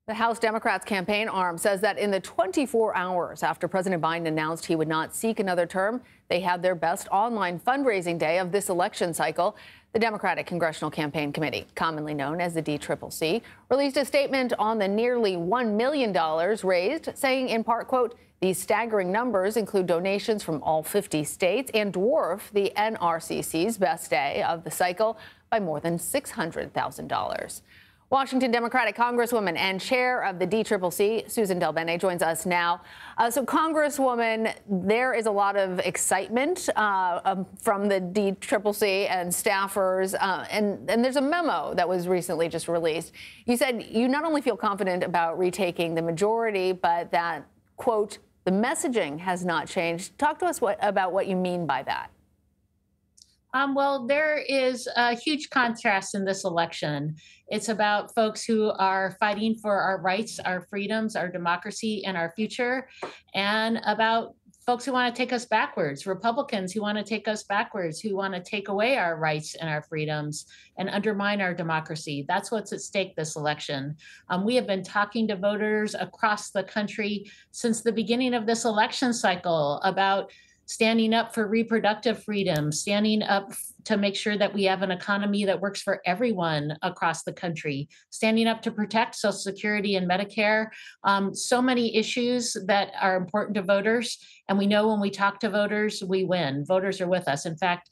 The House Democrats' campaign arm says that in the 24 hours after President Biden announced he would not seek another term, they had their best online fundraising day of this election cycle. The Democratic Congressional Campaign Committee, commonly known as the DCCC, released a statement on the nearly $1 million raised, saying in part, quote, "These staggering numbers include donations from all 50 states and dwarf the NRCC's best day of the cycle by more than $600,000. Washington Democratic Congresswoman and chair of the DCCC, Suzan DelBene, joins us now. So, Congresswoman, there is a lot of excitement from the DCCC and staffers, and there's a memo that was recently just released. You said you not only feel confident about retaking the majority, but that, quote, the messaging has not changed. Talk to us about what you mean by that. Well, there is a huge contrast in this election. It's about folks who are fighting for our rights, our freedoms, our democracy, and our future, and about folks who want to take us backwards, Republicans who want to take us backwards, who want to take away our rights and our freedoms and undermine our democracy. That's what's at stake this election. We have been talking to voters across the country since the beginning of this election cycle about standing up for reproductive freedom, standing up to make sure that we have an economy that works for everyone across the country, standing up to protect Social Security and Medicare. So many issues that are important to voters. And we know when we talk to voters, we win. Voters are with us. In fact,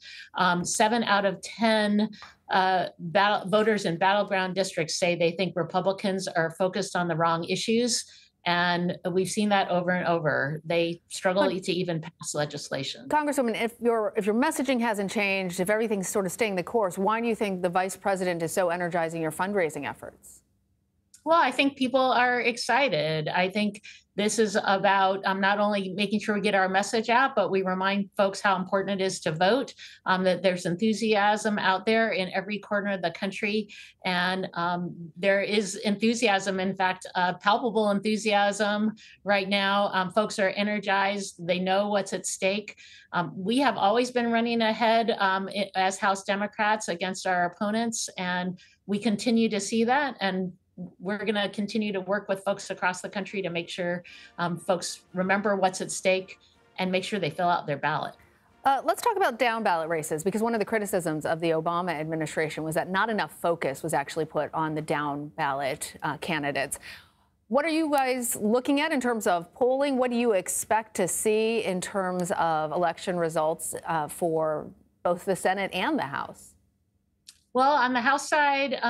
7 out of 10 voters in battleground districts say they think Republicans are focused on the wrong issues. And we've seen that over and over. They struggle to even pass legislation. Congresswoman, if your messaging hasn't changed, if everything's sort of staying the course, why do you think the vice president is so energizing your fundraising efforts? Well, I think people are excited. I think this is about not only making sure we get our message out, but we remind folks how important it is to vote, that there's enthusiasm out there in every corner of the country. And there is enthusiasm, in fact, palpable enthusiasm right now. Folks are energized. They know what's at stake. We have always been running ahead as House Democrats against our opponents, and we continue to see that. And we're going to continue to work with folks across the country to make sure folks remember what's at stake and make sure they fill out their ballot. Let's talk about down ballot races, because one of the criticisms of the Obama administration was that not enough focus was actually put on the down ballot candidates. What are you guys looking at in terms of polling? What do you expect to see in terms of election results for both the Senate and the House? Well, on the House side,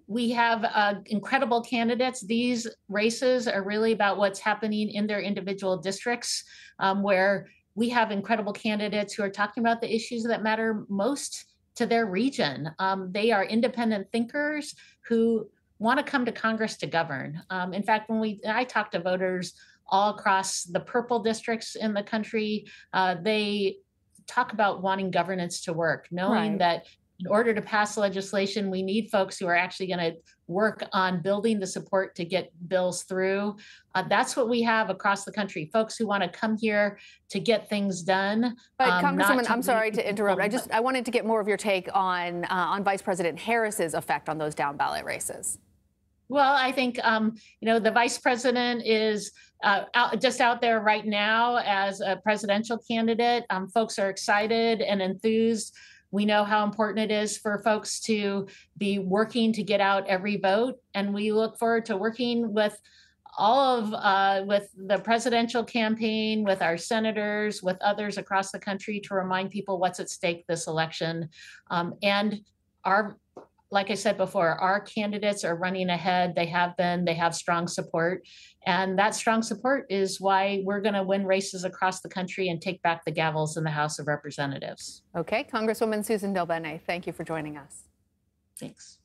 we have incredible candidates. These races are really about what's happening in their individual districts, where we have incredible candidates who are talking about the issues that matter most to their region. They are independent thinkers who want to come to Congress to govern. In fact, when I talk to voters all across the purple districts in the country, they talk about wanting governance to work, knowing that in order to pass legislation, we need folks who are actually going to work on building the support to get bills through. That's what we have across the country, folks who want to come here to get things done. But Congresswoman, I'm sorry to interrupt. I wanted to get more of your take on Vice President Harris's effect on those down ballot races. Well, I think, the vice president is out there right now as a presidential candidate. Folks are excited and enthused. We know how important it is for folks to be working to get out every vote. And we look forward to working with with the presidential campaign, with our senators, with others across the country to remind people what's at stake this election. Like I said before, our candidates are running ahead. They have strong support. And that strong support is why we're going to win races across the country and take back the gavels in the House of Representatives. Okay, Congresswoman Suzan DelBene, thank you for joining us. Thanks.